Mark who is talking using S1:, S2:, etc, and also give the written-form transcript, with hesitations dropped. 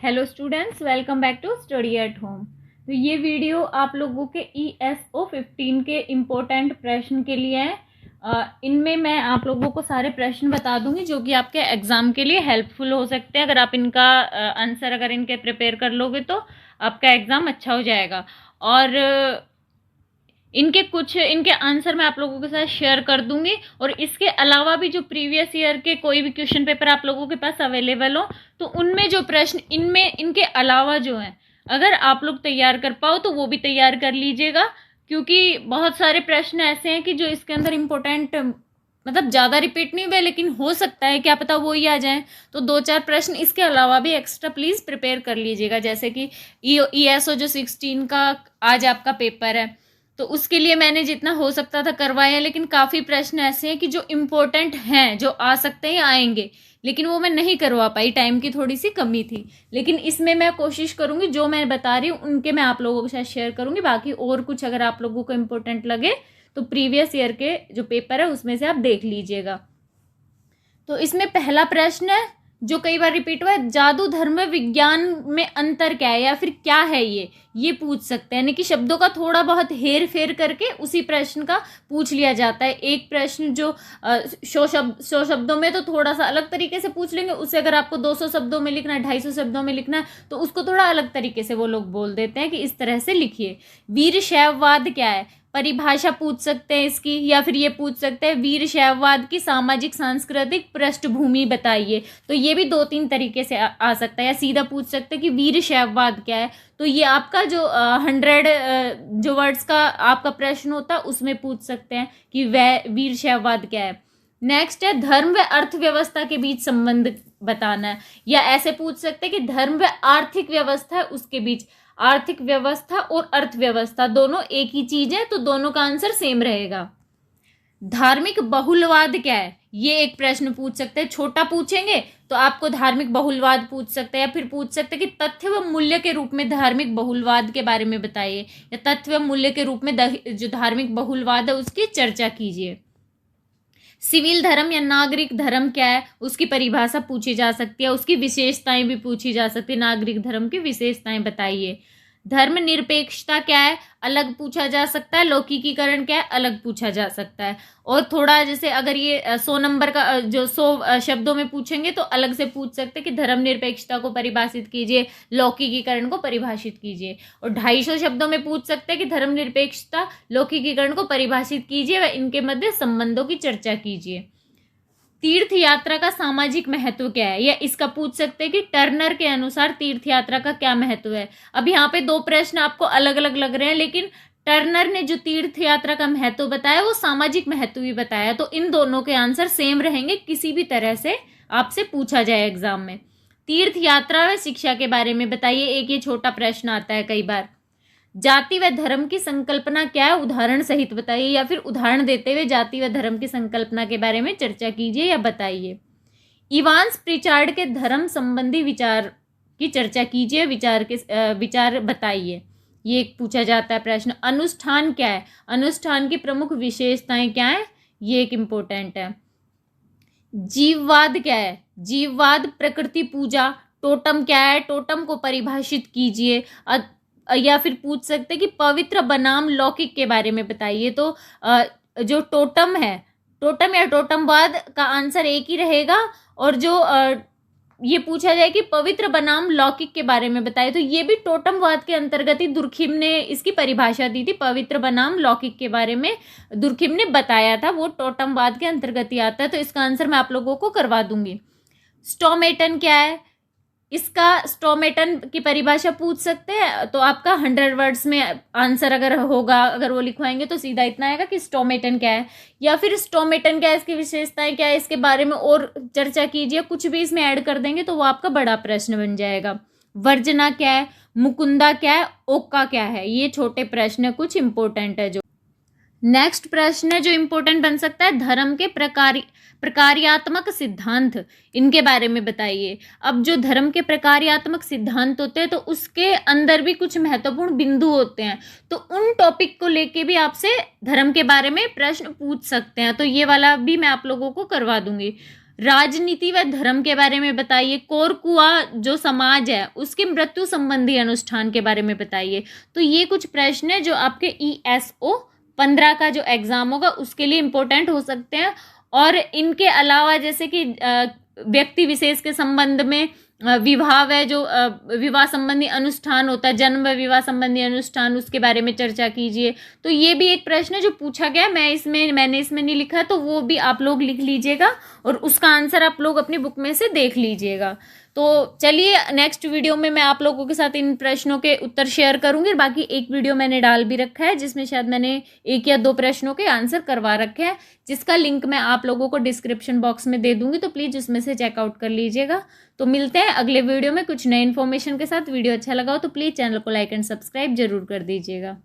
S1: Hello students, welcome back to study at home. तो ये video आप लोगों के ESO 15 के इम्पोर्टेंट प्रश्न के लिए है। इनमें मैं आप लोगों को सारे प्रश्न बता दूंगी जो कि आपके एग्जाम के लिए हेल्पफुल हो सकते हैं। अगर आप इनका आंसर अगर इनके प्रिपेयर कर लोगे तो आपका एग्जाम अच्छा हो जाएगा। और इनके आंसर मैं आप लोगों के साथ शेयर कर दूंगी। और इसके अलावा भी जो प्रीवियस ईयर के कोई भी क्वेश्चन पेपर आप लोगों के पास अवेलेबल हो तो उनमें जो प्रश्न इनके अलावा जो है अगर आप लोग तैयार कर पाओ तो वो भी तैयार कर लीजिएगा, क्योंकि बहुत सारे प्रश्न ऐसे हैं कि जो इसके अंदर इम्पोर्टेंट मतलब ज़्यादा रिपीट नहीं हुए, लेकिन हो सकता है क्या पता वो ही आ जाए। तो 2-4 प्रश्न इसके अलावा भी एक्स्ट्रा प्लीज़ प्रिपेयर कर लीजिएगा। जैसे कि ESO जो 16 का आज आपका पेपर है तो उसके लिए मैंने जितना हो सकता था करवाया, लेकिन काफ़ी प्रश्न ऐसे हैं कि जो इम्पोर्टेंट हैं, जो आ सकते हैं आएंगे, लेकिन वो मैं नहीं करवा पाई, टाइम की थोड़ी सी कमी थी। लेकिन इसमें मैं कोशिश करूंगी जो मैं बता रही हूँ उनके मैं आप लोगों के साथ शेयर करूंगी। बाकी और कुछ अगर आप लोगों को इम्पोर्टेंट लगे तो प्रीवियस ईयर के जो पेपर है उसमें से आप देख लीजिएगा। तो इसमें पहला प्रश्न है जो कई बार रिपीट हुआ है, जादू धर्म विज्ञान में अंतर क्या है या फिर क्या है ये पूछ सकते हैं। यानी कि शब्दों का थोड़ा बहुत हेर फेर करके उसी प्रश्न का पूछ लिया जाता है। एक प्रश्न जो 100 शब्दों में तो थोड़ा सा अलग तरीके से पूछ लेंगे, उससे अगर आपको 200 शब्दों में लिखना है, 250 शब्दों में लिखना है तो उसको थोड़ा अलग तरीके से वो लोग बोल देते हैं कि इस तरह से लिखिए। वीरशैववाद क्या है, परिभाषा पूछ सकते हैं इसकी, या फिर ये पूछ सकते हैं वीरशैववाद की सामाजिक सांस्कृतिक पृष्ठभूमि बताइए। तो ये भी 2-3 तरीके से आ सकता है। या सीधा पूछ सकते हैं कि वीरशैववाद क्या है, तो ये आपका जो 100 जो वर्ड्स का आपका प्रश्न होता है उसमें पूछ सकते हैं कि वह वीरशैववाद क्या है। नेक्स्ट है धर्म व अर्थव्यवस्था के बीच संबंध बताना है, या ऐसे पूछ सकते हैं कि धर्म व आर्थिक व्यवस्था है उसके बीच। आर्थिक व्यवस्था और अर्थव्यवस्था दोनों एक ही चीज है तो दोनों का आंसर सेम रहेगा। धार्मिक बहुलवाद क्या है, ये एक प्रश्न पूछ सकते हैं। छोटा पूछेंगे तो आपको धार्मिक बहुलवाद पूछ सकते हैं, या फिर पूछ सकते हैं कि तथ्य व मूल्य के रूप में धार्मिक बहुलवाद के बारे में बताइए, या तथ्य व मूल्य के रूप में जो धार्मिक बहुलवाद है उसकी चर्चा कीजिए। सिविल धर्म या नागरिक धर्म क्या है उसकी परिभाषा पूछी जा सकती है, उसकी विशेषताएं भी पूछी जा सकती है। नागरिक धर्म की विशेषताएं बताइए। धर्मनिरपेक्षता क्या है अलग पूछा जा सकता है। लौकिकीकरण क्या है अलग पूछा जा सकता है। और थोड़ा जैसे अगर ये 100 नंबर का जो 100 शब्दों में पूछेंगे तो अलग से पूछ सकते हैं कि धर्मनिरपेक्षता को परिभाषित कीजिए, लौकिकीकरण को परिभाषित कीजिए। और 250 शब्दों में पूछ सकते हैं कि धर्मनिरपेक्षता लौकिकीकरण को परिभाषित कीजिए व इनके मध्य संबंधों की चर्चा कीजिए। तीर्थ यात्रा का सामाजिक महत्व क्या है, या इसका पूछ सकते हैं कि टर्नर के अनुसार तीर्थ यात्रा का क्या महत्व है। अब यहाँ पे 2 प्रश्न आपको अलग अलग लग रहे हैं, लेकिन टर्नर ने जो तीर्थ यात्रा का महत्व बताया वो सामाजिक महत्व भी बताया, तो इन दोनों के आंसर सेम रहेंगे किसी भी तरह से आपसे पूछा जाए एग्जाम में। तीर्थ यात्रा व शिक्षा के बारे में बताइए, एक ये छोटा प्रश्न आता है कई बार। जाति व धर्म की संकल्पना क्या है उदाहरण सहित बताइए, या फिर उदाहरण देते हुए जाति व धर्म की संकल्पना के बारे में चर्चा कीजिए या बताइए। इवांस प्रिचार्ड के धर्म संबंधी विचार की चर्चा कीजिए, विचार बताइए, ये एक पूछा जाता है प्रश्न। अनुष्ठान क्या है, अनुष्ठान की प्रमुख विशेषताएं क्या है, ये एक इम्पोर्टेंट है। जीववाद क्या है, जीववाद प्रकृति पूजा। टोटम क्या है, टोटम को परिभाषित कीजिए। या फिर पूछ सकते हैं कि पवित्र बनाम लौकिक के बारे में बताइए। तो जो टोटम है, टोटम या टोटमवाद का आंसर एक ही रहेगा। और जो ये पूछा जाए कि पवित्र बनाम लौकिक के बारे में बताइए, तो ये भी टोटमवाद के अंतर्गत ही दुर्खिम ने इसकी परिभाषा दी थी। पवित्र बनाम लौकिक के बारे में दुर्खिम ने बताया था, वो टोटमवाद के अंतर्गत ही आता है। तो इसका आंसर मैं आप लोगों को करवा दूंगी। स्टोमेटन क्या है, इसका स्टोमेटन की परिभाषा पूछ सकते हैं, तो आपका 100 वर्ड्स में आंसर अगर होगा, अगर वो लिखवाएंगे तो सीधा इतना आएगा कि स्टोमेटन क्या है। या फिर स्टोमेटन क्या है, इसकी विशेषताएं क्या है, इसके बारे में और चर्चा कीजिए। कुछ भी इसमें ऐड कर देंगे तो वो आपका बड़ा प्रश्न बन जाएगा। वर्जना क्या है, मुकुंदा क्या है, ओक्का क्या है, ये छोटे प्रश्न कुछ इंपॉर्टेंट है। जो नेक्स्ट प्रश्न है जो इंपॉर्टेंट बन सकता है, धर्म के प्रकार्यात्मक सिद्धांत, इनके बारे में बताइए। अब जो धर्म के प्रकार्यात्मक सिद्धांत होते हैं तो उसके अंदर भी कुछ महत्वपूर्ण बिंदु होते हैं, तो उन टॉपिक को लेके भी आपसे धर्म के बारे में प्रश्न पूछ सकते हैं। तो ये वाला भी मैं आप लोगों को करवा दूंगी। राजनीति व धर्म के बारे में बताइए, कोरकुआ जो समाज है उसके मृत्यु संबंधी अनुष्ठान के बारे में बताइए। तो ये कुछ प्रश्न है जो आपके ESO 15 का जो एग्जाम होगा उसके लिए इम्पोर्टेंट हो सकते हैं। और इनके अलावा जैसे कि व्यक्ति विशेष के संबंध में विवाह व जो विवाह संबंधी अनुष्ठान होता है, जन्म व विवाह संबंधी अनुष्ठान, उसके बारे में चर्चा कीजिए। तो ये भी एक प्रश्न है जो पूछा गया, मैंने इसमें नहीं लिखा, तो वो भी आप लोग लिख लीजिएगा और उसका आंसर आप लोग अपनी बुक में से देख लीजिएगा। तो चलिए नेक्स्ट वीडियो में मैं आप लोगों के साथ इन प्रश्नों के उत्तर शेयर करूंगी। बाकी एक वीडियो मैंने डाल भी रखा है जिसमें शायद मैंने 1 या 2 प्रश्नों के आंसर करवा रखे हैं, जिसका लिंक मैं आप लोगों को डिस्क्रिप्शन बॉक्स में दे दूंगी, तो प्लीज़ उसमें से चेकआउट कर लीजिएगा। तो मिलते हैं अगले वीडियो में कुछ नए इन्फॉर्मेशन के साथ। वीडियो अच्छा लगा हो तो प्लीज़ चैनल को लाइक एंड सब्सक्राइब जरूर कर दीजिएगा।